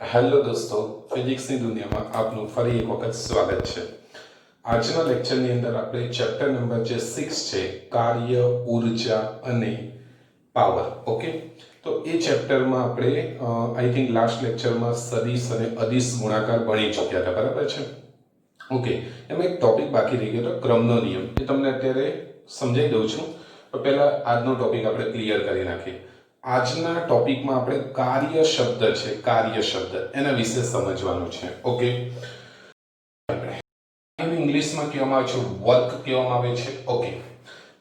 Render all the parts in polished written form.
Hello દોસ્તો, ફિઝિક્સની દુનિયામાં આપનું ફરી એક વખત સ્વાગત છે. આજના લેક્ચરની અંદર આપણે ચેપ્ટર નંબર જે 6 છે, કાર્ય, ઉર્જા અને પાવર. ઓકે, તો એ ચેપ્ટરમાં આપણે આઈ થિંક લાસ્ટ લેક્ચરમાં સદિશ અને અદિશ ગુણાકાર ભણી ચૂક્યા હતા, બરાબર છે? ઓકે, એમાં એક ટોપિક બાકી રહી ગયો હતો, ક્રમનો નિયમ. એ તમને અત્યારે સમજાવી દઉં છું, પણ પહેલા આજનો ટોપિક આપણે ક્લિયર કરી નાખીએ. આજના ટોપિકમાં આપણે કાર્ય શબ્દ છે, કાર્ય શબ્દ એના વિશે સમજવાનું છે. ઓકે, ઇંગ્લિશમાં કહેવામાં આવે છે વર્ક કહેવામાં આવે છે. ઓકે,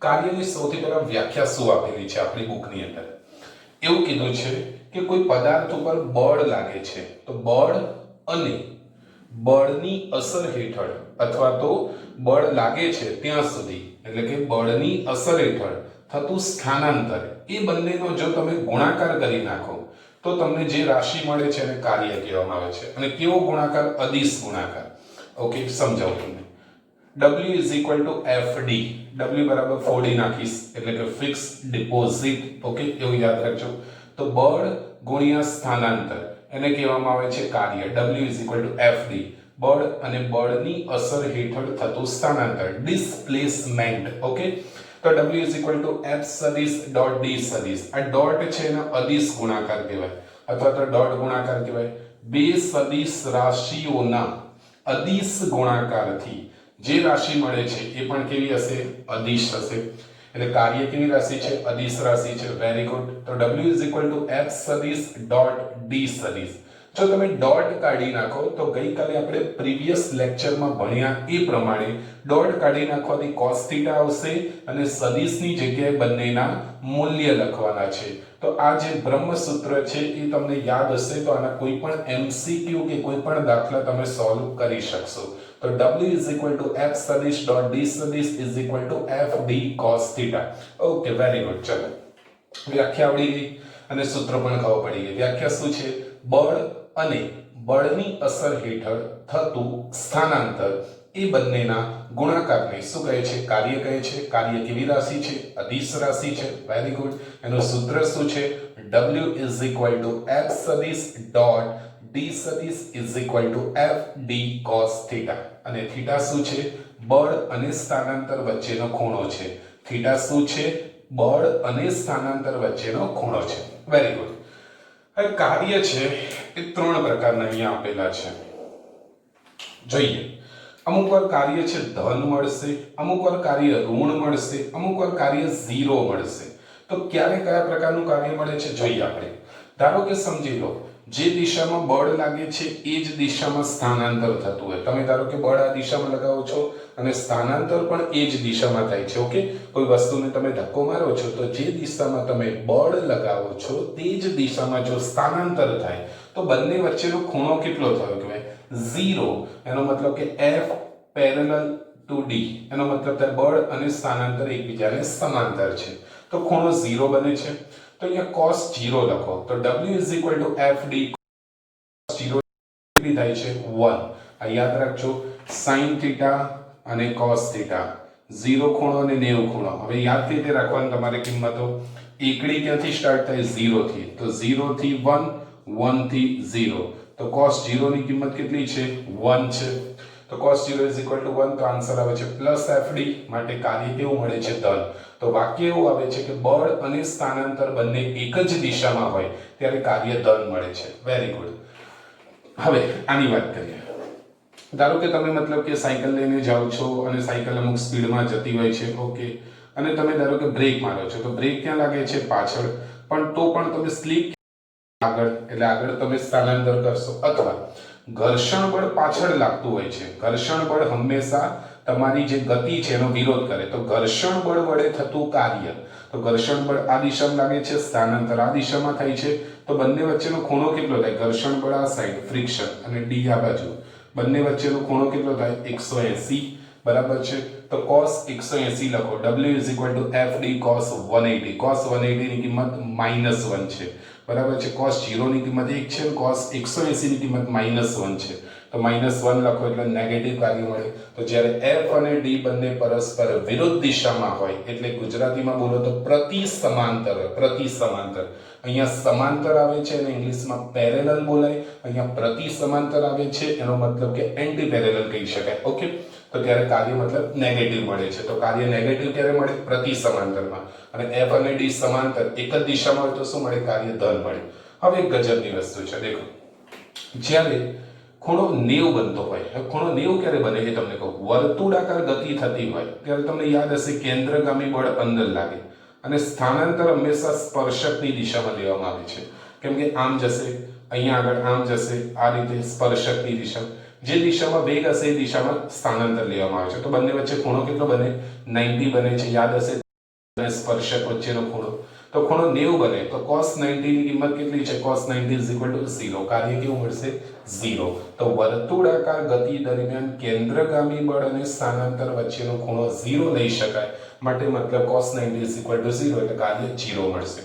કાર્યની સૌથી પહેલા વ્યાખ્યા શું આપેલી છે આપણી બુકની અંદર? એવું કીધું છે કે કોઈ પદાર્થ ઉપર બળ લાગે છે તો બળ અને બળની અસર હેઠળ અથવા તો બળ લાગે છે ત્યાં સુધી, એટલે કે બળની અસર હેઠળ થતું સ્થાનાંતર, એ બંનેનો જો તમે ગુણાકાર કરી નાખો તો તમને જે રાશિ મળે છે એને કાર્ય કહેવામાં આવે છે. અને કેવો ગુણાકાર? અદિશ ગુણાકાર. ઓકે, સમજાવું તમને. W is equal two FD. W બરાબર 4D નાખીશ એટલે કે ફિક્સ ડિપોઝિટ. ઓકે, એવું યાદ રાખજો. તો બળ ગુણ્યા સ્થાનાંતર એને કહેવામાં આવે છે કાર્ય. W is equal two FD. બળ અને બળની અસર હેઠળ થતું સ્થાનાંતર, ડિસ્પ્લેસમેન્ટ. ઓકે, તો W is equal to F સદિશ ડોટ D સદિશ. આ ડોટ છે એનો અદિશ ગુણાકાર કહેવાય અથવા તો ડોટ ગુણાકાર કહેવાય. બે સદિશ રાશિઓના અદિશ ગુણાકારથી જે રાશિ મળે છે એ પણ કેવી હશે? અદિશ હશે. એટલે કાર્ય કેવી રાશિ છે? અદિશ રાશિ છે. Very good. તો W is equal to F સદિશ ડોટ D સદિશ. જો તમે ડોટ કાઢી નાખો તો ગઈકાલે આપણે પ્રીવિયસ લેક્ચરમાં ભણ્યા એ પ્રમાણે ડોટ કાઢી નાખવાથી cos થીટા આવશે અને સદિશની જગ્યાએ બંનેના મૂલ્ય લખવાના છે. તો આ જે બ્રહ્મસૂત્ર છે એ તમને યાદ હશે તો આના કોઈ પણ MCQ કે કોઈ પણ દાખલા તમે સોલ્વ કરી શકશો. તો W is equal to F સદિશ dot D સદિશ is equal to FD cos theta. Okay, very good. ચલો, વ્યાખ્યા આવડી ગઈ અને સૂત્ર પણ ખબર પડી ગઈ. વ્યાખ્યા શું છે? બળ અને બળની અસર હેઠળ થતું સ્થાનાંતર, એ બંનેના ગુણાકારને શું કહે છે? કાર્ય કહે છે. કાર્ય કેવી રાશિ છે? અદિશ રાશિ છે. Very good. એનું સૂત્ર શું છે? W is equal to F સદિશ dot D સદિશ is equal to FD cos theta. અને થીટા શું છે? બળ અને સ્થાનાંતર વચ્ચેનો ખૂણો છે. થીટા શું છે? બળ અને સ્થાનાંતર વચ્ચેનો ખૂણો છે. Very good. હવે કાર્ય છે એ ત્રણ પ્રકારના અહીંયા આપેલા છે. જોઈએ, અમુક વાર કાર્ય છે ધન મળશે, અમુક વાર કાર્ય ઋણ મળશે, અમુક વાર કાર્ય 0 મળશે. તો ક્યારે કયા પ્રકારનું કાર્ય મળે છે જોઈએ આપણે. ધારો કે સમજી લો, જે દિશામાં બળ લાગે છે એ જ દિશામાં સ્થાનાંતર થતું હોય. તમે ધારો કે બળ આ દિશામાં લગાવો છો અને સ્થાનાંતર પણ એ જ દિશામાં થાય છે. ઓકે, કોઈ વસ્તુને તમે ધક્કો મારો છો તો જે દિશામાં તમે બળ લગાવો છો તે જ દિશામાં જો સ્થાનાંતર થાય તો બંને વચ્ચેનો ખૂણો કેટલો થયો કહેવાય? 0. એનો મતલબ કે F પેરેલલ ટુ D. એનો મતલબ થાય બળ અને સ્થાનાંતર એકબીજાને સમાંતર છે તો ખૂણો 0 બને છે. તો અહીંયા cos 0 લખો તો W is equal to FD cos 0 કેટલી થાય છે? 1. આ યાદ રાખજો, sin થીટા અને cos થીટા, 0 ખૂણો અને 90 ખૂણો. હવે યાદ કઈ રીતે રાખવાની તમારે કિંમતો? એકડી ક્યાંથી સ્ટાર્ટ થાય? 0 થી. તો 0 થી 1, 1 થી 0. તો cos 0 ની કિંમત કેટલી છે? 1 છે. તો cos 0 is equal to 1. તો આન્સર આવે છે પ્લસ FD. માટે કાર્ય કેવું મળે છે? ધન. તો વાક્ય એવું આવે છે કે બળ અને સ્થાનાંતર બંને એક જ દિશામાં હોય ત્યારે કાર્ય ધન મળે છે. Very good. હવે આની વાત કરીએ. ધારો કે તમે મતલબ કે સાયકલ લઈને જાઓ છો અને સાયકલ અમુક સ્પીડમાં જતી હોય છે. ઓકે, અને તમે ધારો કે બ્રેક મારો છો તો બ્રેક ક્યાં લાગે છે? પાછળ. પણ તો પણ તમે સ્લીપ આગળ, એટલે આગળ તમે સ્થાનાંતર કરશો. અથવા ઘર્ષણ બળ પાછળ લાગતું હોય છે. ઘર્ષણ બળ હંમેશા તમારી જે ગતિ છે એનો વિરોધ કરે. તો ઘર્ષણ બળ વડે થતું કાર્ય, તો ઘર્ષણ બળ આ દિશામાં લાગે છે, સ્થાનાંતર આ દિશામાં થાય છે. તો બંને વચ્ચેનો ખૂણો કેટલો થાય? ઘર્ષણ બળ આ સાઈડ ફ્રિક્શન અને D આ બાજુ, બંને વચ્ચેનો ખૂણો કેટલો થાય? 180. બરાબર છે. તો cos 180 લખો. W is equal to FD cos 180. cos 180 ની કિંમત -1 છે. બરાબર છે. cos 0 ની કિંમત 1 છે, cos 180 ની કિંમત -1 છે. તો -1 લખો એટલે નેગેટિવ કાર્ય મળે. તો જ્યારે F અને D બંને પરસ્પર વિરુદ્ધ દિશામાં હોય એટલે ગુજરાતીમાં બોલો તો પ્રતિ સમાંતર. અહીંયા સમાંતર આવે છે અને ઇંગ્લિશમાં પેરેલલ બોલાય. અહીંયા પ્રતિ સમાંતર આવે છે એનો મતલબ કે એન્ટી પેરેલલ કહી શકાય. ઓકે, તો ત્યારે કાર્ય મતલબ નેગેટિવ મળે છે. તો કાર્ય નેગેટિવ ક્યારે મળે? પ્રતિ સમાંતરમાં. અને F અને D સમાંતર એક જ દિશામાં હોય તો શું મળે? કાર્ય ધન મળે. હવે એક ગજબની વસ્તુ છે, દેખો, જ્યારે ખૂણો 90 બનતો હોય, ખૂણો 90 ક્યારે બને એ તમને કહું. વર્તુળાકાર ગતિ થતી હોય ત્યારે તમને યાદ હશે કેન્દ્રગામી બળ અંદર લાગે અને સ્થાનાંતર હંમેશા સ્પર્શકની દિશામાં લેવામાં આવે છે. કેમ કે આમ જશે, અહીંયા આગળ આમ જશે, આ રીતે સ્પર્શકની દિશા, જે દિશામાં વેગ હશે એ દિશામાં સ્થાનાંતર લેવામાં આવે છે. તો બંને વચ્ચે ખૂણો કેટલો બને? 90 બને છે. યાદ હશે સ્પર્શક વચ્ચેનો ખૂણો. તો ખૂણો 90 બને તો cos 90 ની કિંમત કેટલી છે? cos 90 0. કાર્ય કેવું મળશે? 0. તો વર્તુળાકાર ગતિ દરમિયાન કેન્દ્રગામી બળ અને સ્થાનાંતર વચ્ચેનો ખૂણો 0 લઈ શકાય. માટે મતલબ cos 90 0 એટલે કાર્ય 0 મળશે.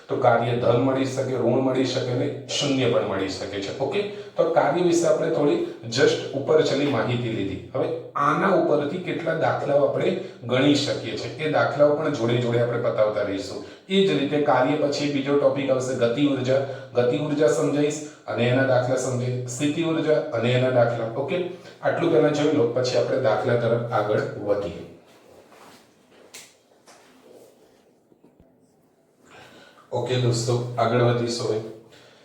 તો કાર્ય ધન મળી શકે, ઋણ મળી શકે ને શૂન્ય પણ મળી શકે છે. ઓકે, તો કાર્ય વિશે આપણે થોડી જસ્ટ ઉપર ચલી માહિતી લીધી. હવે આના ઉપરથી કેટલા દાખલાઓ આપણે ગણી શકીએ છીએ એ દાખલાઓ પણ જોડે જોડે આપણે પતાવતા રહીશું. એ જ રીતે કાર્ય પછી બીજો ટોપિક આવશે ગતિ ઉર્જા. ગતિ ઉર્જા સમજાઈશ અને એના દાખલા સમજાઈ, સ્થિતિ ઉર્જા અને એના દાખલા. ઓકે, આટલું પહેલા જોઈ લો, પછી આપણે દાખલા તરફ આગળ વધીએ. ઓકે દોસ્તો, આગળ વધીશું. હવે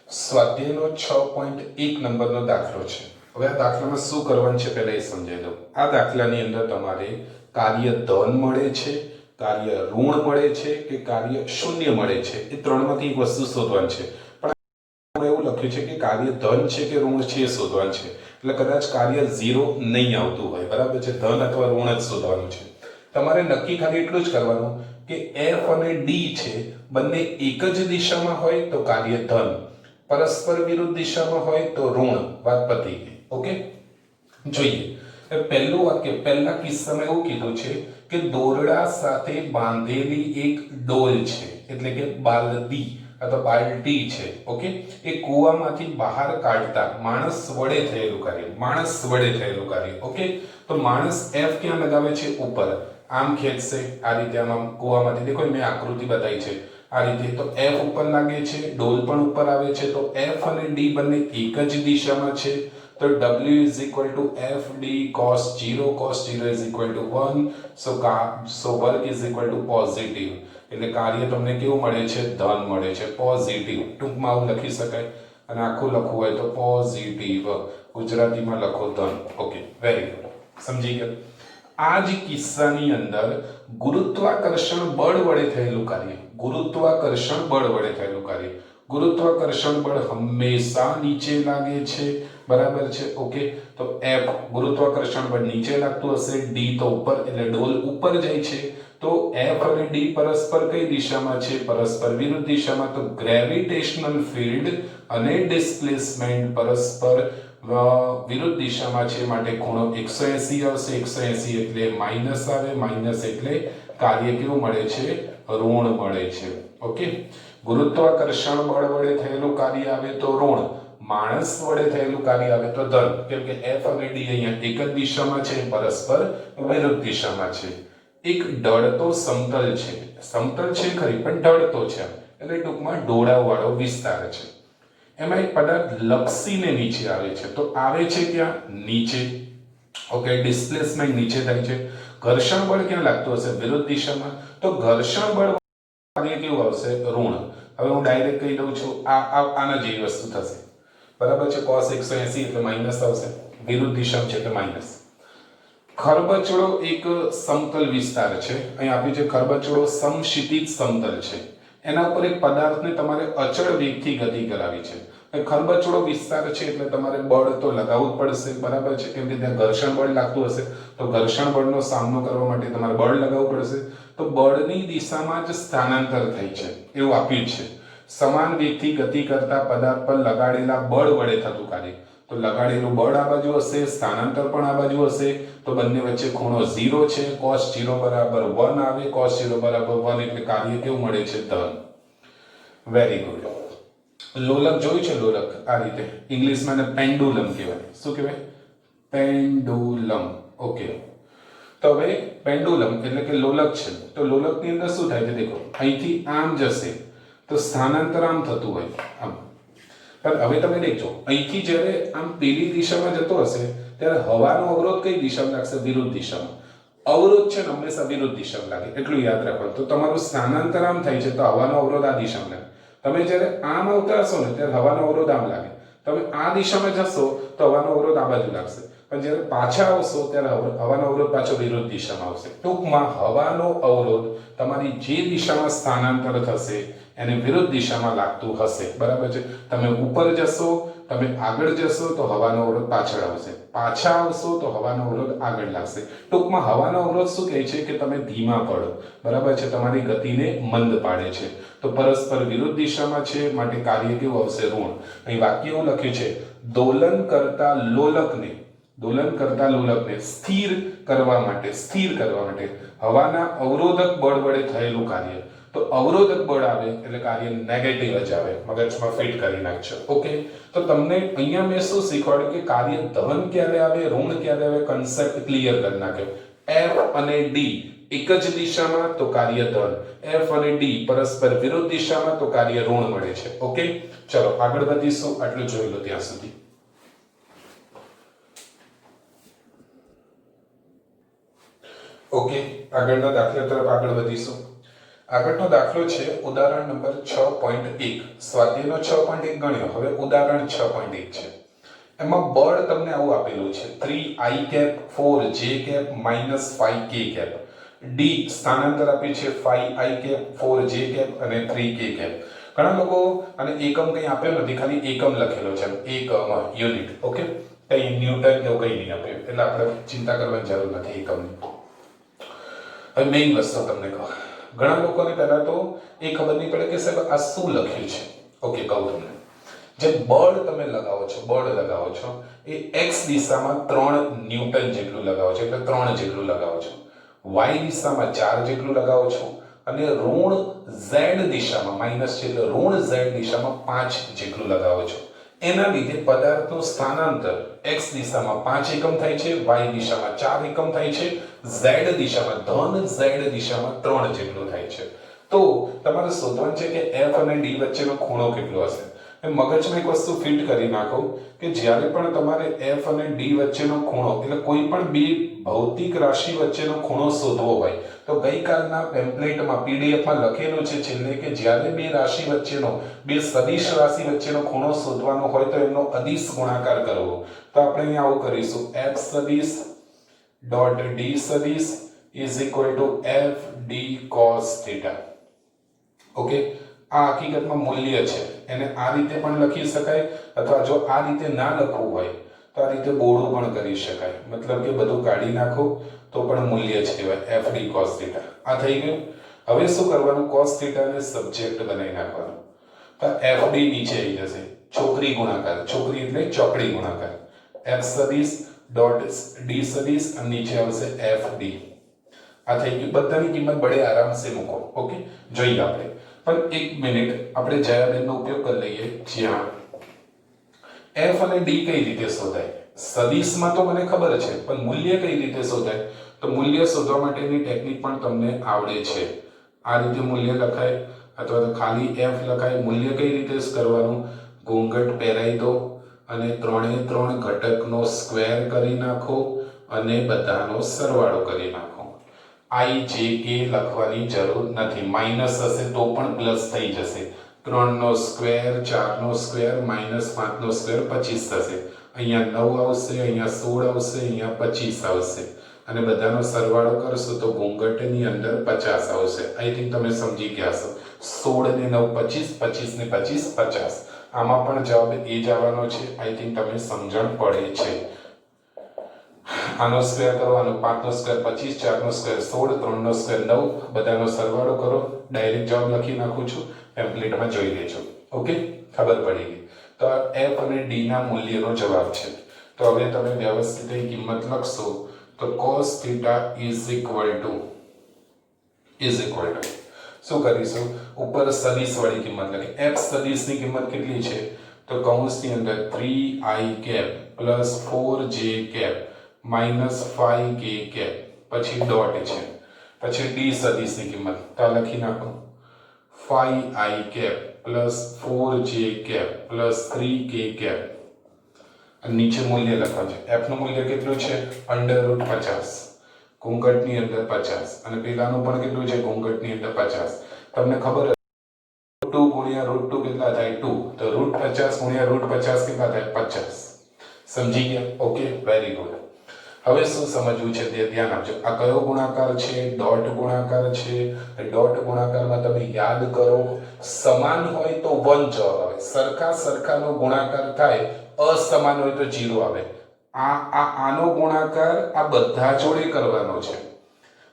સ્વાધ્યાયનો 6.1 નંબરનો દાખલો છે. હવે આ દાખલામાં શું કરવાનું છે પહેલા એ સમજાવી દઉં. આ દાખલાની અંદર તમારે કાર્ય ધન મળે છે, કાર્ય ઋણ મળે છે કે કાર્ય શૂન્ય મળે છે, એ ત્રણમાંથી એક વસ્તુ શોધવાની છે. પણ એવું લખ્યું છે કે કાર્ય ધન છે કે ઋણ છે એ શોધવાનું છે. એટલે કદાચ કાર્ય 0 નહીં આવતું હોય, બરાબર છે, ધન અથવા ઋણ જ શોધવાનું છે. તમારે નક્કી ખાલી એટલું જ કરવાનું કે F અને D છે બંને એક જ દિશામાં હોય તો કાર્ય ધન, પરસ્પર વિરુદ્ધ દિશામાં હોય તો ઋણ. વાત પતી ગઈ. ઓકે, જોઈએ પહેલું વાક્ય. પહેલા કિસ્સામાં એવું કીધું છે કે દોરડા સાથે બાંધેલી એક ડોલ છે, એટલે કે બાલદી અથવા બાલટી છે. ઓકે, એ કૂવામાંથી બહાર કાઢતા માણસ વડે થયેલું કાર્ય. ઓકે, તો માણસ F ક્યાં લગાવે છે? ઉપર. આમ ખેંચશે આ રીતે, આમ કૂવામાંથી. દેખો મેં આકૃતિ બતાવી છે આ રીતે. તો F ઉપર લાગે છે, ડોલ પણ ઉપર આવે છે. તો F અને D બંને એક જ દિશામાં છે. તો W is equal to FD cos 0. cos 0 is equal to 1. so work is equal to positive. એટલે કાર્ય તમને કેવું મળે છે? ધન મળે છે, પોઝિટિવ. ટૂંકમાં આવું લખી શકાય અને આખું લખવું હોય તો પોઝિટિવ. ગુજરાતીમાં લખો ધન. ઓકે, વેરી ગુડ, સમજી ગયા. આ જ કિસ્સાની અંદર ગુરુત્વાકર્ષણ બળ વડે થયેલું કાર્ય. ગુરુત્વાકર્ષણ બળ હંમેશા નીચે લાગે છે, બરાબર છે. ઓકે, તો F ગુરુત્વાકર્ષણ બળ નીચે લાગતું હશે, D તો ઉપર, એટલે ડોલ ઉપર જાય છે. તો F અને D પરસ્પર કઈ દિશામાં છે? પરસ્પર વિરુદ્ધ દિશામાં. તો ગ્રેવિટેશનલ ફિલ્ડ અને ડિસ્પ્લેસમેન્ટ પરસ્પર વિરુદ્ધ દિશામાં છે, માટે ખૂણો 180 આવશે. 180 એટલે માઇનસ આવે, માઇનસ એટલે કાર્ય કેવું મળે છે? ઋણ મળે છે. ઓકે, ગુરુત્વાકર્ષણ બળ વડે થયેલું કાર્ય આવે તો ઋણ, માણસ વડે થયેલું કાર્ય આવે તો ધન. કેમ કે F અને D અહીંયા એક જ દિશામાં છે, પરસ્પર વિરુદ્ધ દિશામાં છે. એક ઢળતો સમતલ છે, ખરી પણ ઢળતો છે, એટલે ટૂંકમાં ઢોળાવવાળો વિસ્તાર છે. એમાં એક પદાર્થ લપસીને નીચે આવે છે. તો આવે છે ક્યાં? નીચે. ઓકે, ડિસ્પ્લેસમેન્ટ નીચે થાય છે. ઘર્ષણ બળ ક્યાં લાગતું હશે? વિરુદ્ધ દિશામાં. તો ઘર્ષણ બળ કાર્ય કેવું આવશે? ઋણ. હવે હું ડાયરેક્ટ કહી દઉં છું, આના જેવી વસ્તુ થશે, બરાબર છે. cos 180 એટલે માઇનસ આવશે, વિરુદ્ધ દિશામાં છે એટલે માઇનસ. ખરબચડો એક સમતલ વિસ્તાર છે. અહીં આપ્યું છે ખરબચડો સમક્ષિતિજ સમતલ છે. એના ઉપર એક પદાર્થને તમારે અચળ વેગથી ગતિ કરાવી છે. ખરબચડો વિસ્તાર છે એટલે તમારે બળ તો લગાવવું જ પડશે, બરાબર છે. કેમ કે ત્યાં ઘર્ષણ બળ લાગતું હશે, તો ઘર્ષણ બળનો સામનો કરવા માટે તમારે બળ લગાવવું પડશે. તો બળની દિશામાં જ સ્થાનાંતર થાય છે એવું આપ્યું છે. સમાન વેગથી ગતિ કરતા પદાર્થ પર લગાડેલા બળ વડે થતું કાર્ય. તો લગાડેલું બળ આ બાજુ હશે, સ્થાનાંતર પણ આ બાજુ હશે. તો બંને વચ્ચે ખૂણો 0 છે. cos 0 બરાબર 1 આવે. cos 0 બરાબર 1 એટલે કાર્ય કેવું મળે છે? ધન. Very good. લોલક જોયું છે? લોલક આ રીતે ઇંગ્લિશમાં એને પેન્ડુલમ કહેવાય. શું કહેવાય? પેન્ડુલમ. ઓકે, તો હવે પેન્ડુલમ એટલે કે લોલક છે. તો લોલકની અંદર શું થાય છે? દેખો, અહીંથી આમ જશે તો સ્થાનાંતર આમ થતું હોય આમ. પણ હવે તમે દેખજો, અહીંથી જ્યારે આમ પેલી દિશામાં જતો હશે ત્યારે હવાનો અવરોધ કઈ દિશામાં લાગશે? વિરુદ્ધ દિશામાં. અવરોધ છે ને હંમેશા વિરુદ્ધ દિશામાં લાગે, એટલું યાદ રાખવાનું. તો તમારું સ્થાનાંતર આમ થાય છે તો હવાનો અવરોધ આ દિશામાં લાગે. તમે જ્યારે આમ આવતા હશો ને ત્યારે હવાનો અવરોધ આમ લાગે. તમે આ દિશામાં જશો તો હવાનો અવરોધ આ બાજુ લાગશે. પણ જ્યારે પાછા આવશો ત્યારે હવાનો અવરોધ પાછો વિરુદ્ધ દિશામાં આવશે. ટૂંકમાં હવાનો અવરોધ તમારી જે દિશામાં સ્થાનાંતર થશે એને વિરુદ્ધ દિશામાં લાગતું હશે. બરાબર છે? તમે ઉપર જશો, તમે આગળ જશો તો હવાનો અવરોધ પાછળ આવશે, પાછા આવશો તો હવાનો અવરોધ આગળ લાગશે. ટૂંકમાં હવાનો અવરોધ શું કહે છે? કે તમે ધીમા પડો. બરાબર છે? તમારી ગતિને મંદ પાડે છે. તો પરસ્પર વિરુદ્ધ દિશામાં છે માટે કાર્ય કેવું આવશે? ઋણ. અહીં વાક્ય એવું લખ્યું છે, દોલન કરતા લોલકને સ્થિર કરવા માટે હવાના અવરોધક બળ વડે થયેલું કાર્ય. તો અવરોધક બળ આવે એટલે કાર્ય નેગેટિવ જ આવે. મગજમાં ફિટ કરી નાખજો. ઓકે, તો તમને અહીંયા મેં શું શીખવાડ્યું કે કાર્ય ધન ક્યારે આવે, ઋણ ક્યારે આવે, કન્સેપ્ટ ક્લિયર કરી નાખ્યો. F અને D એક જ દિશામાં તો કાર્ય ધન, F અને D પરસ્પર વિરુદ્ધ દિશામાં તો કાર્ય ઋણ મળે છે. ઓકે, ચલો આગળ વધીશું. આટલું જોઈ લો ત્યાં સુધી. ઓકે, આગળના દાખલા તરફ આગળ વધીશું. આગળનો દાખલો છે ઉદાહરણ નંબર 6.1. સ્વાધ્યાયનો 6.1 ગણ્યો, હવે ઉદાહરણ 6.1 છે. એમાં બળ તમને આવું આપેલું છે, 3i cap 4j cap -5k cap. d સ્થાનાંતર આપ્યું છે 5i કેપ 4j કેપ અને 3k કેપ. ઘણા લોકો અને એકમ કંઈ આપ્યો નથી, ખાલી એકમ લખેલો છે, એકમ યુનિટ. ઓકે, કઈ ન્યૂટન કે કઈ નહીં આપ્યું, એટલે આપણે ચિંતા કરવાની જરૂર નથી એકમની. હવે મેઇન વસ્તુ તમને કહું, ઘણા લોકોને પહેલા તો એ ખબર નહીં પડે કે સાહેબ આ શું લખ્યું છે. ઓકે, કહું તમને, જે બળ તમે લગાવો છો એ x દિશામાં 3 ન્યૂટન જેટલું લગાવો છો, એટલે 3 જેટલું લગાવો છો. y દિશામાં 4 જેટલું લગાવો છો અને ઋણ z દિશામાં, માઈનસ છે એટલે ઋણ z દિશામાં 5 જેટલું લગાવો છો. એના લીધે પદાર્થનું સ્થાનાંતર x દિશામાં 5 એકમ થાય છે, y દિશામાં 4 એકમ થાય છે, z દિશામાં ધન z દિશામાં 3 જેટલું થાય છે. તો તમારે શોધવાનું છે કે f અને d વચ્ચેનો ખૂણો કેટલો હશે. મગજમાં એક વસ્તુ ફિટ કરી નાખો કે જ્યારે પણ તમારે f અને d વચ્ચેનો ખૂણો એટલે કોઈ પણ બે ભૌતિક રાશિ વચ્ચેનો ખૂણો શોધવો હોય તો ગઈકાલના પેમ્પલેટમાં પીડીએફમાં લખેલું છે છેલ્લે કે જ્યારે બે રાશિ વચ્ચેનો, બે સદિશ રાશિ વચ્ચેનો ખૂણો શોધવાનો હોય તો એમનો અદિશ ગુણાકાર કરવો. તો આપણે અહીંયા આવું કરીશું, f સદિશ ડોટ d સદિશ is equal to f d cos θ. Okay, આ હકીકતમાં મૂલ્ય છે, એને આ રીતે પણ લખી શકાય અથવા જો આ રીતે ના લખવું હોય તો આ રીતે બોડું પણ કરી શકાય. મતલબ કે બધું કાઢી નાખો તો પણ મૂલ્ય જ કહેવાય, f d cos θ. આ થઈ ગયું. હવે શું કરવાનું? cos θ ને સબ્જેક્ટ બનાવી નાખવાનું. તો f d નીચે આવી જશે, છોકરી ગુણાકાર, છોકરી એટલે ચોકડી ગુણાકાર, f સદિશ ડોટ d સદિશ અને નીચે આવશે f d. આ થઈ ગયું. બધાની કિંમત બડે આરામ સે મૂકો. ઓકે, જોઈએ આપણે. પણ એક મિનિટ, આપણે જયાબેનનો ઉપયોગ કરી લઈએ. જ્યાં f અને d કઈ રીતે શોધાય? સદિશમાં તો મને ખબર છે, પણ મૂલ્ય કઈ રીતે શોધાય? તો મૂલ્ય શોધવા માટેની ટેકનિક પણ તમને આવડે છે. આ રીતે મૂલ્ય લખાય અથવા તો ખાલી f લખાય. મૂલ્ય કઈ રીતે કરવાનું? ઘૂંઘટ પહેરાઈ દો અને 3 એ 3 ઘટકનો સ્ક્વેર કરી નાખો અને બધાનો સરવાળો કરી નાખો. i j k લખવાની જરૂર નથી, માઈનસ હશે તો પણ પ્લસ થઈ જશે. 3 નો સ્ક્વેર, 4 નો સ્ક્વેર, -5 નો સ્ક્વેર 25 થશે. અહીંયા 9 આવશે, અહીંયા 16 આવશે, અહીંયા 25 આવશે અને બધાનો સરવાળો કરશો તો ઘૂંઘટની અંદર 50 આવશે. આઈ થિંક તમે સમજી ગયા છો. 16 ને 9 25, 25 ને 25 50. આમાં પણ જવાબ એ જ આવવાનો છે. આઈ થિંક તમે સમજણ પડે છે. આનો સ્ક્વેર કરો, આનો 5 નો સ્ક્વેર 25, 4 નો સ્ક્વેર 16, 3 નો સ્ક્વેર 9, બધાનો સરવાળો કરો. ડાયરેક્ટ જવાબ લખી નાખું છું, ટેમ્પલેટમાં જોઈ લેજો. ઓકે, ખબર પડી ગઈ. તો આ f અને d ના મૂલ્યનો જવાબ છે. તો હવે તમે વ્યવસ્થિત કિંમત લખશો તો cos θ ઇઝ ઇક્વલ ટુ શું કરીશું, ઉપર સદિશ વાળી કિંમત એટલે કે f સદિશની કિંમત કેટલી છે, તો કૌંસની અંદર 3i cap plus 4j cap minus 5k cap પછી ડોટ છે, પછી d સદિશની કિંમત તો લખી નાખો 5i cap plus 4j cap plus 3k cap નીચે મૂલ્ય લખવાનું છે, f નું મૂલ્ય કેટલું છે √50 ઘૂંઘટની અંદર 50 અને પેલાનું પણ કેટલું છે ઘૂંઘટની અંદર 50. તમને ખબર 2 ગુણ્યા √2 કેટલા થાય 2, તો √50 ગુણ્યા √50 કેટલા થાય 50. સમજી ગયા? Okay, very good. હવે શું સમજવું છે તે ધ્યાન આપજો. આ કયો ગુણાકાર છે? ડોટ ગુણાકાર છે. ડોટ ગુણાકારમાં તમે યાદ કરો, સમાન હોય તો 1 જવાબ આવે, સરખા સરખાનો ગુણાકાર થાય અસમાન હોય તો 0 આવે. આનો ગુણાકાર આ બધા જોડે કરવાનો છે,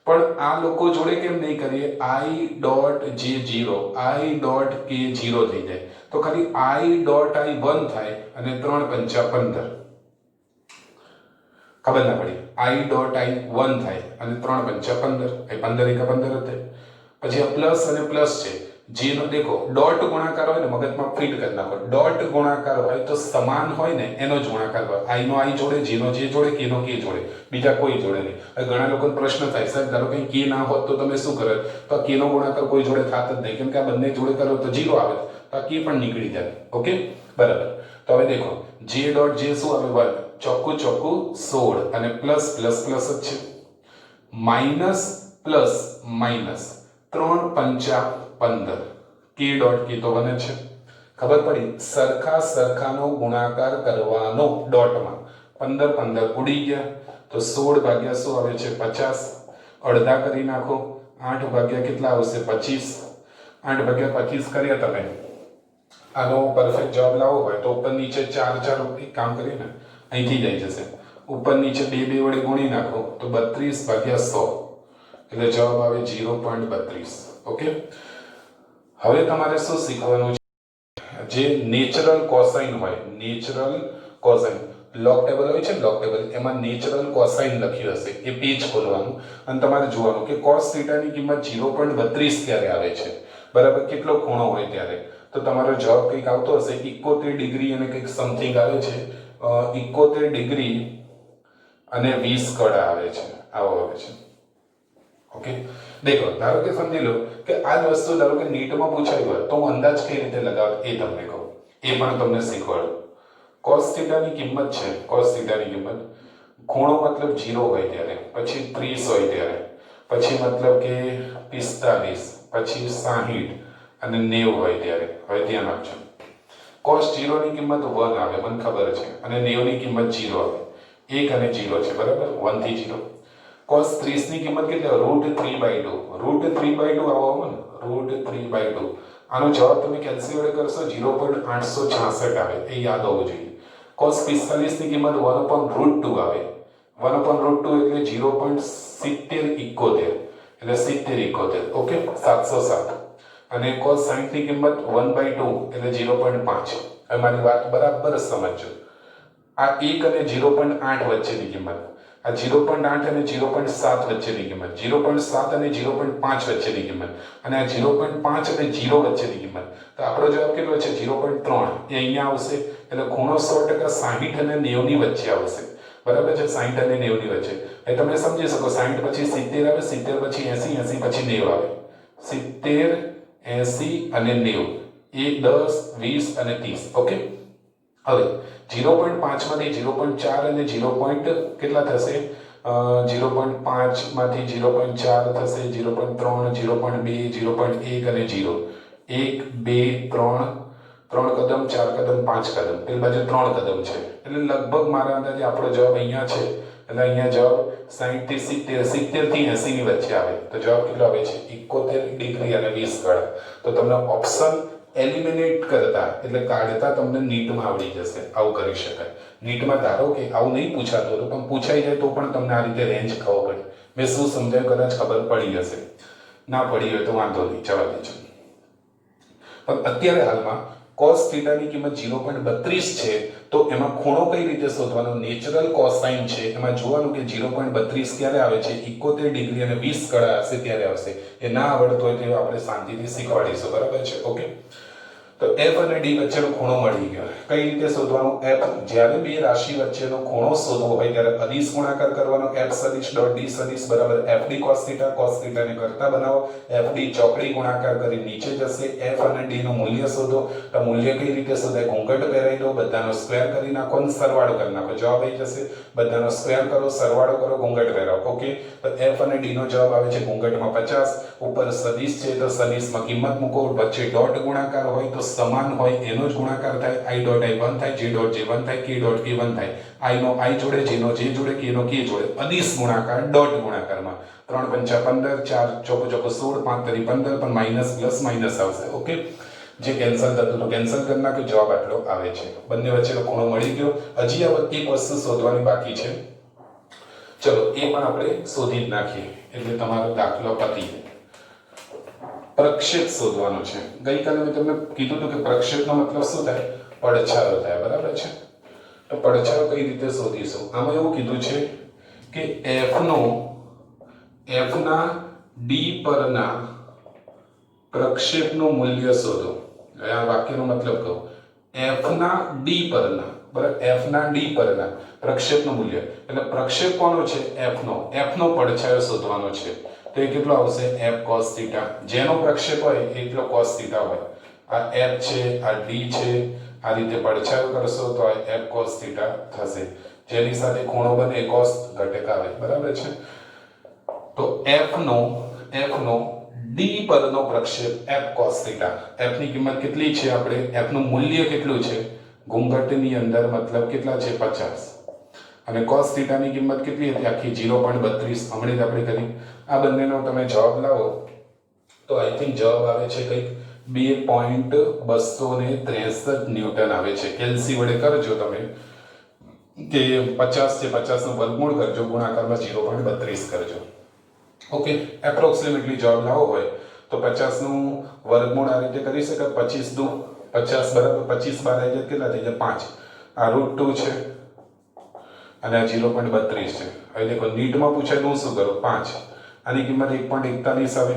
પણ આ લોકો જોડે કેમ નહીં કરીએ? i ડોટ જે 0 i ડોટ કે 0 થઈ જાય તો ખાલી i ડોટ i 1 થાય અને 3 પંચા 15. ખબર ના પડી, i ડોટ i 1 થાય અને 3 પંચા 15, એ 15 એકા 15 જ થાય. પછી આ પ્લસ અને પ્લસ છે, જેનો દેખો ડોટ ગુણાકાર હોય ને મગજમાં ફિટ કરી નાખો. ડોટ ગુણાકાર હોય તો સમાન હોય ને એનો જ ગુણાકાર હોય. i નો i જોડે, j નો j જોડે, k નો k જોડે, બીજા કોઈ જોડે નહીં. હવે ઘણા લોકોને પ્રશ્ન થાય, સાહેબ ધારો કે k ના હોત તો તમે શું કરો? તો k નો ગુણાકાર કોઈ જોડે થાત જ નહીં, કેમ કે આ બંને જોડે કરો તો 0 આવે, તો આ k પણ નીકળી જાય. ઓકે, બરાબર. તો હવે દેખો j ડોટ j શું આવે 1, ચોખ્ખું ચોખ્ખું 16 અને પ્લસ પ્લસ પ્લસ જ છે, માઇનસ પ્લસ માઇનસ 3 પંચા 15, k ડોટ k તો 1 છે. ખબર પડી? સરખા સરખાનો ગુણાકાર કરવાનો ડોટમાં. 15 15 ઉડી ગયા તો 16 ભાગ્યા શું આવે છે 50, અડધા કરી નાખો, 8 ભાગ્યા કેટલા આવશે 25, 8 ભાગ્યા 25 કર્યા તમે. આનો પરફેક્ટ જવાબ લાવવો હોય તો ઉપર નીચે 4 4 એક કામ કરીને અહીંથી જઈ જશે, ઉપર નીચે 2 2 વડે ગુણી નાખો તો 32 ભાગ્યા 100 એટલે જવાબ આવે 0.32. ઓકે, હવે તમારે શું શીખવાનું છે? જે નેચરલ કોસાઇન હોય, નેચરલ કોસાઇન લોગ ટેબલ હોય છે, લોગ ટેબલ એમાં નેચરલ કોસાઇન લખ્યું હશે, એ પેજ ખોલવાનું અને તમારે જોવાનું કે cos થીટાની કિંમત 0.32 ક્યારે આવે છે, બરાબર, કેટલો ખૂણો હોય ત્યારે. તો તમારો જવાબ કંઈક આવતો હશે 71 ડિગ્રી અને કંઈક સમથિંગ આવે છે, 71 ડિગ્રી અને 20 કડા આવે છે, આવો આવે છે. ઓકે, દેખો ધારો કે સમજી લો કે આ જ વસ્તુ ધારો કે નીટમાં પૂછાયું હોય તો હું અંદાજ કઈ રીતે લગાવ એ તમને કહું, એ પણ તમને શીખવાડું. cos થીટાની કિંમત છે, cos થીટાની કિંમત ખૂણો મતલબ 0 હોય ત્યારે, પછી 30 હોય ત્યારે, પછી મતલબ કે 45, પછી 60 અને 90 હોય ત્યારે. હવે ધ્યાન આપજો, cos 0 ની કિંમત 1 આવે મને ખબર છે, અને 90 ની કિંમત 0 આવે, 1 અને 0 છે, બરાબર, 1 થી 0. cos 30 ની કિંમત કેટલી √3/2, √3/2 આવો ને, √3/2. આનો જવાબ તમે કેલ્સી વડે કરશો 0.866 આવે, એ યાદ હોવું જોઈએ. cos 45 ની કિંમત 1/√2 આવે, 1/√2 એટલે 0.7071 એટલે 7071. ઓકે, 707. અને cos 60 ની કિંમત 1/2 એટલે 0.5. હવે મારી વાત બરાબર સમજજો, આ 1 અને 0.8 વચ્ચેની કિંમત, આ 0.8 અને 0.7 વચ્ચેની કિંમત, 0.7 અને 0.5 વચ્ચેની કિંમત, અને આ 0.5 અને 0 વચ્ચેની કિંમત. તો આપણો જવાબ કેટલો છે 0.3, એ અહીંયા આવશે. એટલે ખૂણો 100% 60 અને 90 ની વચ્ચે આવશે, બરાબર છે, 60 અને 90 ની વચ્ચે. એ તમે સમજી શકો 60 પછી 70 આવે, 70 પછી 80, 80 પછી 90 આવે, 70 80 અને 90, એ 10 20 અને 30. ઓકે, હવે 0.5 માંથી 0.4 અને 0. કેટલા થશે, 0.5 માંથી 0.4 થશે, 0.3 0.2 0.1 અને 0, 1 2 3 3 કદમ, 4 કદમ, 5 કદમ, પેલી બાજુ 3 કદમ છે. એટલે લગભગ મારા અંદાજે આપણો જવાબ અહીંયા છે, એટલે અહીંયા જવાબ 60 થી 70, 70 થી 80 ની વચ્ચે આવે. તો જવાબ કેટલો આવે છે 71 ડિગ્રી અને 20 કડા. તો તમને ઓપ્શન એલિમિનેટ કરતા એટલે કાઢતા તમને નીટમાં આવડી જશે. આવું કરી શકાય. નીટમાં ધારો કે આવું નહીં પૂછાતું હતું પણ પૂછાઈ જાય તો પણ તમને આ રીતે રેન્જ ખબર પડે. મેં શું સમજાયું કદાચ ખબર પડી હશે, ના પડી હોય તો વાંધો નહીં, જવા દેજો. પણ અત્યારે હાલમાં cos થીટાની કિંમત 0.32 છે તો એમાં ખૂણો કઈ રીતે શોધવાનો? નેચરલ કોસાઇન છે એમાં જોવાનું કે 0.32 ક્યારે આવે છે? 71 ડિગ્રી અને 20 કળા હશે ત્યારે આવશે. એ ના આવડતું હોય તો આપણે શાંતિથી શીખવાડીશું, બરાબર છે? ઓકે, તો f અને d વચ્ચેનો ખૂણો મળી ગયો. કઈ રીતે શોધવાનો? f જ્યારે બે રાશિ વચ્ચેનો ખૂણો શોધવો હોય ત્યારે અદિશ ગુણાકાર કરવાનો. f સદિશ ડોટ d સદિશ બરાબર fd cos θ ને કરતા બનાવો. fd ચોકડી ગુણાકાર કરી નીચે જશે. f અને d નું મૂલ્ય શોધો. તો મૂલ્ય કઈ રીતે શોધાય? ઘૂંઘટ પહેરાવી દો, બધાનો સ્ક્વેર કરી નાખો અને સરવાળો કરી નાખો. જવાબ આવી જશે. બધાનો સ્ક્વેર કરો, સરવાળો કરો, ઘૂંઘટ પહેરાવો. ઓકે, તો f અને d નો જવાબ આવે છે ઘૂંઘટમાં 50. ઉપર સદિશ છે તો સદિશમાં કિંમત મૂકો. વચ્ચે ડોટ ગુણાકાર હોય તો સમાન હોય એનો જ ગુણાકાર થાય. i ડોટ i 1 થાય, j ડોટ j 1 થાય, k ડોટ k 1 થાય. i નો i જોડે, j નો j જોડે, k નો k જોડે. અદિશ ગુણાકાર ડોટ ગુણાકારમાં 3 પંચા 15, 4 ચોકો 16, 5 તરી 15, પણ માઈનસ પ્લસ માઈનસ આવશે. ઓકે, જે કેન્સલ થતું તો કેન્સલ કરી નાખ્યો. જવાબ આટલો આવે છે. બંને વચ્ચેનો ખૂણો મળી ગયો. હજી આ એક વસ્તુ શોધવાની બાકી છે. ચલો એ પણ આપણે શોધી જ નાખીએ એટલે તમારો દાખલો પતી જાય. પ્રક્ષેપ શોધવાનો છે. ગઈકાલે મેં તમને કીધું હતું કે પ્રક્ષેપનો મતલબ શું થાય? પડછાયો થાય, બરાબર છે? તો પડછાયો કઈ રીતે શોધીશું? આમાં એવું કીધું છે કે f ના d પરના પ્રક્ષેપનું મૂલ્ય શોધો. આ વાક્યનો મતલબ કહો. f ના d પરના, બરાબર, f ના d પરના પ્રક્ષેપનું મૂલ્ય એટલે પ્રક્ષેપ કોનો છે? f નો પડછાયો શોધવાનો છે. તો એ કેટલો આવશે? f cos θ. જેનો પ્રક્ષેપ હોય એટલો cos θ હોય. આ f છે, આ d છે, આ રીતે પડછાયો કરશો તો આ f cos θ થશે. જેની સાથે ખૂણો બને cos ઘટક આવે, બરાબર છે? તો f નો d પરનો પ્રક્ષેપ f cos θ. f ની કિંમત કેટલી છે? આપણે f નું મૂલ્ય કેટલું છે? ઘૂંઘટની અંદર મતલબ કેટલા છે? 50. અને cos θ ની કિંમત કેટલી હતી? આખી 0.32 હમણાં જ આપણે કરી. આ બંનેનો તમે જવાબ લાવો તો આઈ થિંક જવાબ આવે છે કંઈક 2.263 ન્યૂટન આવે છે. કેલ્સી વડે કરજો તમે કે 50 છે, 50 નું વર્ગમૂળ કરજો, ગુણાકારમાં 0.32 કરજો. ઓકે, એપ્રોક્સિમેટલી જવાબ લાવો હોય તો 50 નું વર્ગમૂળ આ રીતે કરી શકાય. 25 દુ 50 બરાબર 25 બાર આવી જાય કેટલા થઈ જાય? 5. આ √2 છે અને આ 0.32 છે. હવે દેખો નીટમાં પૂછાય તો હું શું કરું? 5. આની કિંમત 1.41 આવે,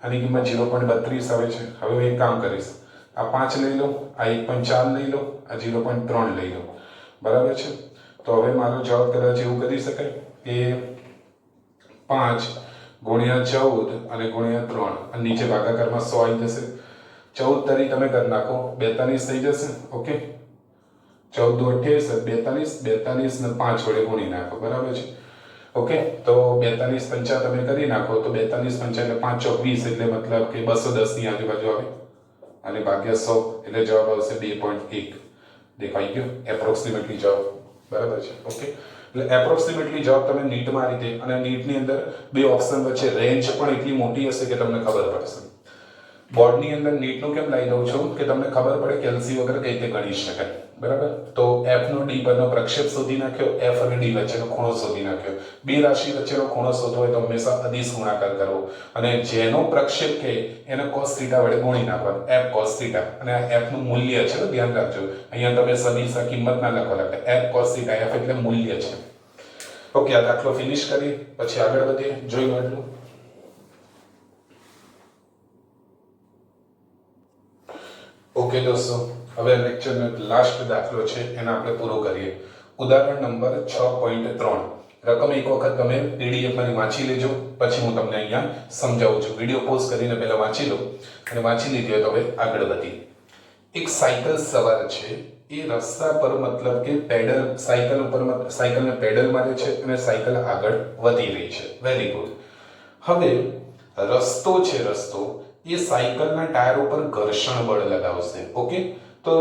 આની કિંમત 0.32 આવે છે. હવે હું એક કામ કરીશ, આ 5 લઈ લો, આ 1.4 લઈ લો, આ 0.3 લઈ લો, બરાબર છે? તો હવે મારો જવાબ કદાચ એવું કરી શકાય કે 5 ગુણ્યા 14 અને ગુણ્યા 3 અને નીચે ભાગાકારમાં 100 આવી જશે. 14 તરી તમે કરી નાખો, 42 થઈ જશે. ઓકે, 14 દુ 28, 42 ને 5 વડે ગુણી નાખો, બરાબર છે? ઓકે, તો 42 પંચા તમે કરી નાખો તો 42 પંચા એટલે 5 ચોક 20 એટલે મતલબ કે 210 ની આજુબાજુ આવે અને ભાગ્યા 100 એટલે જવાબ આવશે 2.1. દેખાઈ ગયો એપ્રોક્સિમેટલી જવાબ, બરાબર છે? ઓકે, એટલે એપ્રોક્સિમેટલી જવાબ તમે નીટમાં રીતે, અને નીટની અંદર બે ઓપ્શન વચ્ચે રેન્જ પણ એટલી મોટી હશે કે તમને ખબર પડશે. બોર્ડની અંદર નીટનું કેમ લાવી દઉં છું કે તમને ખબર પડે કે એલસી વગર કઈ રીતે ગણી શકાય, બરાબર? તો f નો d પરનો પ્રક્ષેપ શોધી નાખ્યો, f અને d વચ્ચેનો ખૂણો શોધી નાખ્યો. બે રાશિ વચ્ચેનો ખૂણો શોધવો હોય તો હંમેશા અદિશ ગુણાકાર કરવો અને જેનો પ્રક્ષેપ કે એને cos θ વડે ગુણી નાખવાનો, f cos θ. અને આ f નું મૂલ્ય છે, ધ્યાન રાખજો. અહીંયા તમે સદિશ કિંમત ના લખો, લખો f cos θ. f એટલે મૂલ્ય છે. ઓકે, આ દાખલો ફિનિશ કરી પછી આગળ વધીએ. જોઈ વાળું. ઓકે દોસ્તો, હવે લેક્ચરનો લાસ્ટ દાખલો છે એને આપણે પૂરો કરીએ. ઉદાહરણ નંબર 6.3. રકમ એક વખત તમે પીડીએફ માં વાંચી લેજો, પછી હું તમને અહીંયા સમજાવું છું. વિડિયો પોઝ કરીને પહેલા વાંચી લો અને વાંચી લીધી હોય તો હવે આગળ વધી. એક સાયકલ સવાર છે, એ રસ્તા પર મતલબ કે પેડલ સાયકલ ઉપર સાયકલને પેડલ મારે છે અને સાયકલ આગળ વધી રહી છે. Very good. હવે રસ્તો છે, રસ્તો એ સાયકલના ટાયર ઉપર ઘર્ષણ બળ લગાવશે. ઓકે, તો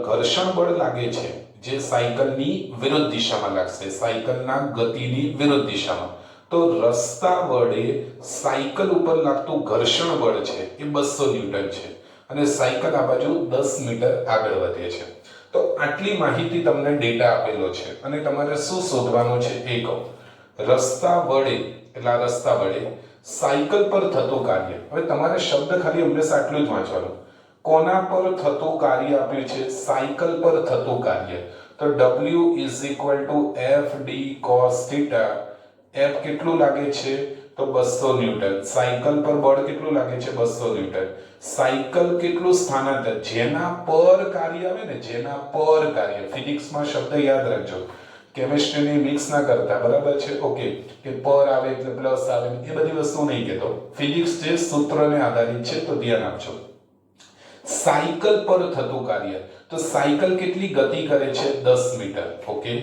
ઘર્ષણ બળ લાગે છે જે સાયકલની વિરુદ્ધ દિશામાં લાગશે, સાયકલના ગતિની વિરુદ્ધ દિશામાં. તો રસ્તા વડે સાયકલ ઉપર લાગતું ઘર્ષણ બળ છે એ 200 ન્યૂટન છે અને સાયકલ આ બાજુ 10 મીટર આગળ વધે છે. તો આટલી માહિતી તમને ડેટા આપેલો છે અને તમારે શું શોધવાનું છે એ કહો. રસ્તા વડે એટલે આ રસ્તા વડે સાયકલ પર થતું કાર્ય. હવે તમારે શબ્દ ખાલી હંમેશા આટલું જ વાંચવાનું. કોના પર થતું કાર્ય આપ્યું છે? સાયકલ પર થતું કાર્ય. તો W = FD cos θ. F કેટલું લાગે છે? તો 200 ન્યૂટન. સાયકલ પર બળ કેટલું લાગે છે? 200 ન્યૂટન. સાયકલ કેટલું સ્થાનાંતર, જેના પર કાર્ય આવે ને, જેના પર કાર્ય, ફિઝિક્સમાં શબ્દ યાદ રાખજો, કેમિસ્ટ્રીની મિક્સ ના કરતા, બરાબર છે? ઓકે, કે પર આવે એટલે પ્લસ આવે એ બધી વસ્તુ નહીં કહેતો. ફિઝિક્સ જે સૂત્રને આધારિત છે, તો ધ્યાન આપજો. સાયકલ પર થતું કાર્ય, તો સાયકલ કેટલી ગતિ કરે છે? 10 મીટર. ઓકે,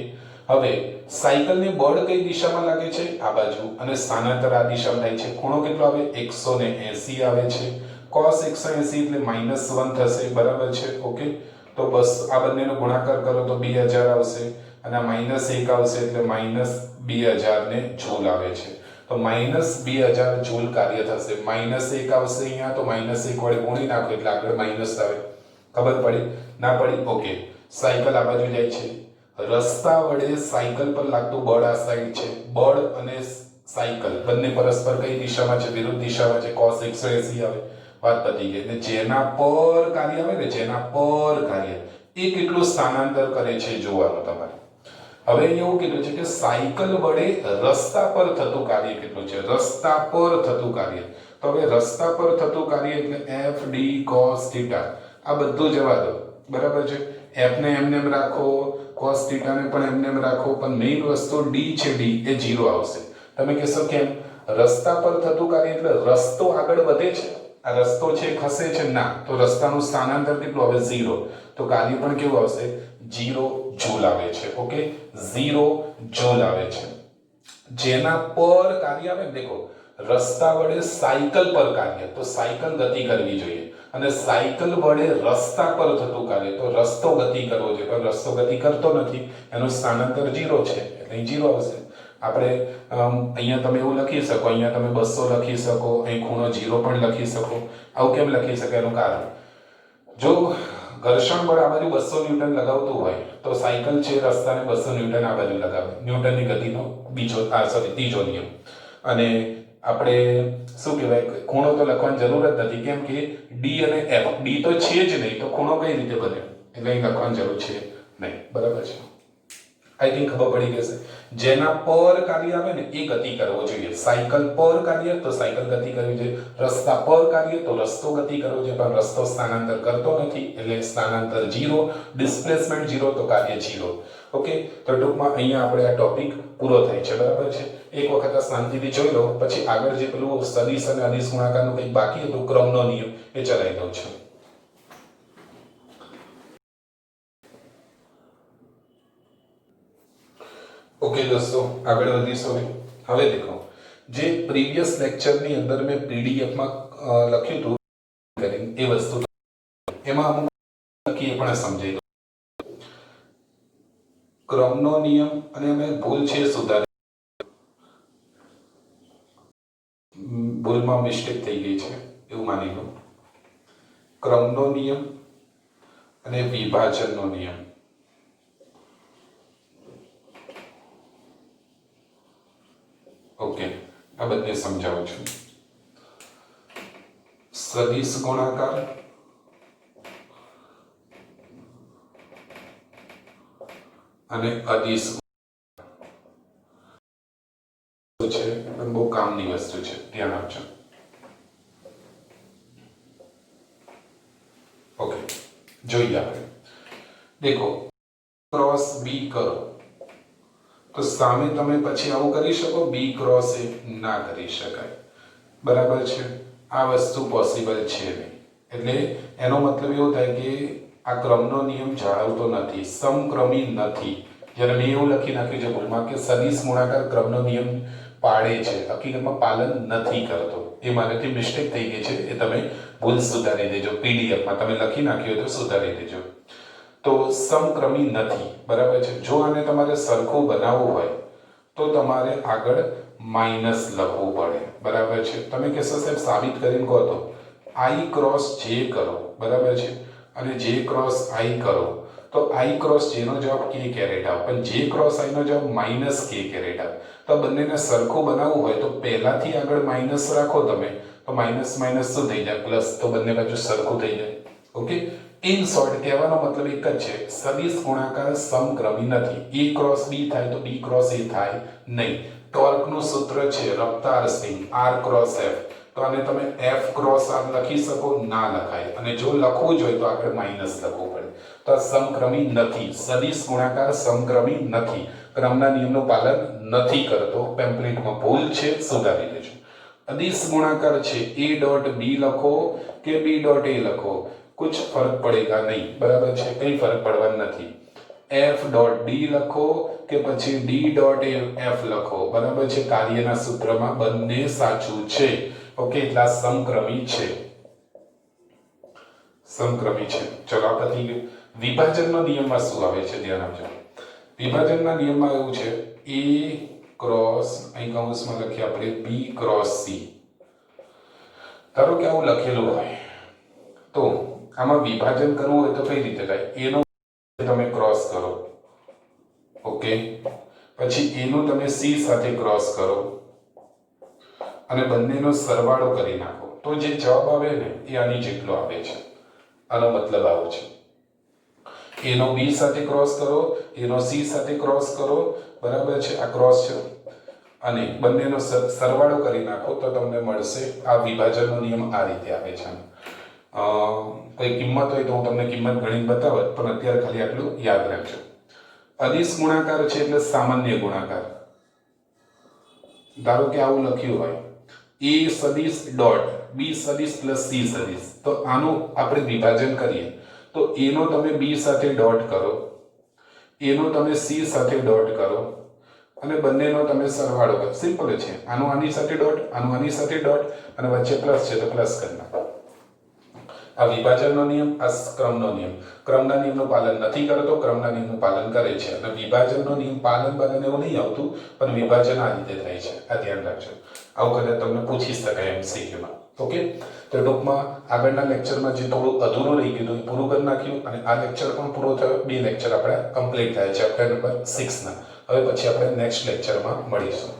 હવે સાયકલને બળ કઈ દિશામાં લાગે છે? આ બાજુ, અને સ્થાનાંતર આ દિશામાં થાય છે. ખૂણો કેટલો આવે? 180 આવે છે. cos 180 એટલે -1 થશે, બરાબર છે? ઓકે, તો બસ આ બંનેનો ગુણાકાર કરો તો 2000 આવશે, અને આ -1 આવશે એટલે -2000 ને જૂલ આવે છે. તો -2000 જૂલ કાર્ય થશે. -1 આવશે અહીંયા, તો -1 વડે ગુણી નાખો એટલે આગળ માઈનસ આવે. ખબર પડી? ના પડી? ઓકે, સાયકલ આ બાજુ જાય છે. રસ્તા વડે સાયકલ પર લાગતું બળ આ સાઈડ છે. બળ અને સાયકલ બંને પરસ્પર કઈ દિશામાં છે? વિરુદ્ધ દિશામાં છે. cos 180 આવે. વાત પતી ગઈ. એટલે જેના પર કાર્ય આવે ને, જેના પર કાર્ય, એ કેટલું સ્થાનાંતર કરે છે જોવાનું તમારે. હવે એવું કીધું છે કે સાયકલ વડે રસ્તા પર થતું કાર્ય કેટલું છે? રસ્તા પર થતું કાર્ય. તો હવે રસ્તા પર થતું કાર્ય એટલે FD cos θ. આ બધું જવા દો, બરાબર છે? F ને એમને એમ રાખો, cos θ ને પણ એમને એમ રાખો, પણ મેઈન વસ્તુ D છે, D એ 0 આવશે. તમે કહેશો કેમ? રસ્તા પર થતું કાર્ય એટલે રસ્તો આગળ વધે છે, આ રસ્તો છે ખસે છે? ના, તો રસ્તાનું સ્થાનાંતર કેટલું આવે? 0. તો કાર્ય પણ કેવું આવશે? 0 જૂલ આવે છે. ઓકે, 0 જૂલ આવે છે. જેના પર કાર્ય આવે, દેખો, રસ્તા વડે સાયકલ પર કાર્ય, તો સાયકલ ગતિ કરવી જોઈએ, અને સાયકલ વડે રસ્તા પર થતું કાર્ય, તો રસ્તો ગતિ કરવો જોઈએ, પણ રસ્તો ગતિ કરતો નથી, એનું સ્થાનાંતર 0 છે એટલે 0 આવશે. આપણે અહીંયા તમે એવું લખી શકો, અહીંયા તમે 200 લખી શકો, અહીં ખૂણો 0 પણ લખી શકો. આવું કેમ લખી શકાય? એનું કારણ, જો ઘર્ષણ બળ આ બાજુ 200 ન્યૂટન લગાવતું હોય, તો સાયકલ છે રસ્તાને 200 ન્યૂટન આ બાજુ લગાવે. ન્યૂટનની ગતિનો ત્રીજો નિયમ. અને આપણે શું કહેવાય, ખૂણો તો લખવાની જરૂર જ નથી, કેમ કે D અને F, D તો છે જ નહીં, તો ખૂણો કઈ રીતે બને? એટલે અહીં લખવાની જરૂર છે નહીં, બરાબર છે? આઈ થિંક ખબર પડી ગઈ હશે. જેના પર કાર્ય આવે ને, એ ગતિ કરવો જોઈએ. સાયકલ પર કાર્ય, તો સાયકલ ગતિ કરવી જોઈએ. રસ્તા પર કાર્ય, તો રસ્તો ગતિ કરવો જોઈએ, પણ રસ્તો સ્થાનાંતર કરતો નથી એટલે સ્થાનાંતર 0, ડિસ્પ્લેસમેન્ટ 0, તો કાર્ય 0. ઓકે, તો ટૂંકમાં અહીંયા આપણે આ ટોપિક પૂરો થાય છે, બરાબર છે? એક વખત આ શાંતિથી જોઈ લો, પછી આગળ જે પેલું સદિશ અને અદિશ ગુણાકારનું કંઈક બાકી હતું, ક્રમનો નિયમ, એ ચલાવી દઉં છું. ઓકે દોસ્તો, આગળ વધીશું. હવે દેખો, જે પ્રીવિયસ લેક્ચરની અંદર મેં પીડીએફમાં લખ્યું હતું કરીને એ વસ્તુ, એમાં અમુક લખી એ પણ સમજાઈ દો. ક્રમનો નિયમ, અને અમે ભૂલ છે સુધારી, ભૂલમાં મિસ્ટેક થઈ ગઈ છે એવું માની લો. ક્રમનો નિયમ અને વિભાજનનો નિયમ. ઓકે, આ બંને સમજાવું છું. સદિશ ગુણાકાર અને અદિશ છે, બહુ કામની વસ્તુ છે, ધ્યાન આપજો. ઓકે, જોઈએ આપણે. દેખો, ક્રોસ બી કરો, તો સામે તમે પછી આવું કરી શકો? બી ક્રોસ એ ના કરી શકાય, બરાબર છે? આ વસ્તુ પોસિબલ છે નહીં. એટલે એનો મતલબ એવો થાય કે આ ક્રમનો નિયમ જાળવતો નથી, સમક્રમી નથી. જ્યારે મેં એવું લખી નાખ્યું છે ભૂલમાં કે સદિશ ગુણાકાર ક્રમનો નિયમ પાળે છે, હકીકતમાં પાલન નથી કરતો. એ મારાથી મિસ્ટેક થઈ ગઈ છે, એ તમે ભૂલ સુધારી દેજો. પીડીએફમાં તમે લખી નાખ્યું હોય તો સુધારી દેજો. તો સમક્રમી નથી, બરાબર છે? જો આને તમારે સરખું બનાવવું હોય તો તમારે આગળ માઇનસ લખવું પડે, બરાબર છે? તમે કહેશો સાહેબ સાબિત કરીને કહો તો. I ક્રોસ J કરો, બરાબર છે? અને J ક્રોસ I કરો, તો I ક્રોસ J નો જવાબ K કેરેટ આવે, પણ J ક્રોસ I નો જવાબ માઇનસ K કેરેટ આવે. તો બંનેને સરખું બનાવવું હોય તો પહેલાથી આગળ માઇનસ રાખો તમે, તો માઇનસ માઇનસ શું થઈ જાય? પ્લસ. તો બંને બાજુ સરખું થઈ જાય. ઓકે, ઇન શોર્ટ કહેવાનો મતલબ એક જ છે, સદિશ ગુણાકાર સમક્રમી નથી. A ક્રોસ B થાય તો B ક્રોસ A થાય નહીં. ટોર્કનું સૂત્ર છે રફતાર સ્પ્રિંગ R ક્રોસ F, તો આને તમે F ક્રોસ R લખી શકો? ના લખાય. અને જો લખવું જોઈએ તો આગળ માઇનસ લખવું પડે. તો આ સમક્રમી નથી. સદિશ ગુણાકાર સમક્રમી નથી, ક્રમના નિયમનું પાલન નથી કરતો. પેમ્પલેટમાં ભૂલ છે, સુધારી લેજો. અદિશ ગુણાકાર છે, A ડોટ B લખો કે B ડોટ A લખો, कुछ फर्क पड़ेगा नहीं. बराबर है, कई फर्क पड़वानो નથી. F ડોટ D લખો કે પછી D ડોટ F લખો, બરાબર છે. કાર્યના સૂત્રમાં બંને સાચું છે. ઓકે, એટલે આ સમક્રમી છે. સમક્રમી છે. ચલો આ પતી ગયું. વિભાજનનો નિયમમાં શું આવે છે ધ્યાન આપજો. વિભાજનના નિયમમાં એવું છે, A ક્રોસ, અહીં કૌંસમાં લખીએ આપણે B ક્રોસ C. ધારો કે આવું લખેલું હોય તો આમાં વિભાજન કરવું હોય તો કઈ રીતે થાય? A નો તમે ક્રોસ કરો, ઓકે, પછી A નું તમે C સાથે ક્રોસ કરો અને બંનેનો સરવાળો કરી નાખો, તો જે જવાબ આવે ને એ આની જેટલો આવે છે. આનો મતલબ આવો છે. A નો B સાથે ક્રોસ કરો, A નો C સાથે ક્રોસ કરો, બરાબર છે, આ ક્રોસ છે, અને બંનેનો સરવાળો કરી નાખો તો તમને મળશે. આ વિભાજનનો નિયમ આ રીતે આવે છે. કોઈ કિંમત હોય તો હું તમને કિંમત ગણીને બતાવત, પણ અત્યારે ખાલી આટલું યાદ રાખજો. અદિશ ગુણાકાર છે એટલે સામાન્ય ગુણાકાર. ધારો કે આવું લખ્યું હોય A સદિશ ડોટ B સદિશ પ્લસ C સદિશ, તો આનું આપણે વિભાજન કરીએ તો A નો તમે B સાથે ડોટ કરો, A નો તમે C સાથે ડોટ કરો અને બંનેનો તમે સરવાળો કરો. સિમ્પલ છે. આનું આની સાથે ડોટ, આનું આની સાથે ડોટ, અને વચ્ચે પ્લસ છે તો પ્લસ કરી નાખો. આ વિભાજનનો નિયમ, આ ક્રમનો નિયમ. ક્રમના નિયમનું પાલન નથી કરતો, ક્રમના નિયમનું પાલન કરે છે. અને વિભાજનનો નિયમ પાલન એવું નહીં આવતું, પણ વિભાજન આ રીતે થાય છે. આ ધ્યાન રાખજો. આવું કદાચ તમને પૂછી શકાય MCQમાં. ઓકે, તો ટૂંકમાં આગળના લેક્ચરમાં જે થોડું અધૂરું રહી ગયું એ પૂરું કરી નાખ્યું, અને આ લેક્ચર પણ પૂરો થયો. 2 લેક્ચર આપણે કમ્પ્લીટ થયા, ચેપ્ટર નંબર 6 ના. હવે પછી આપણે નેક્સ્ટ લેક્ચરમાં મળીશું.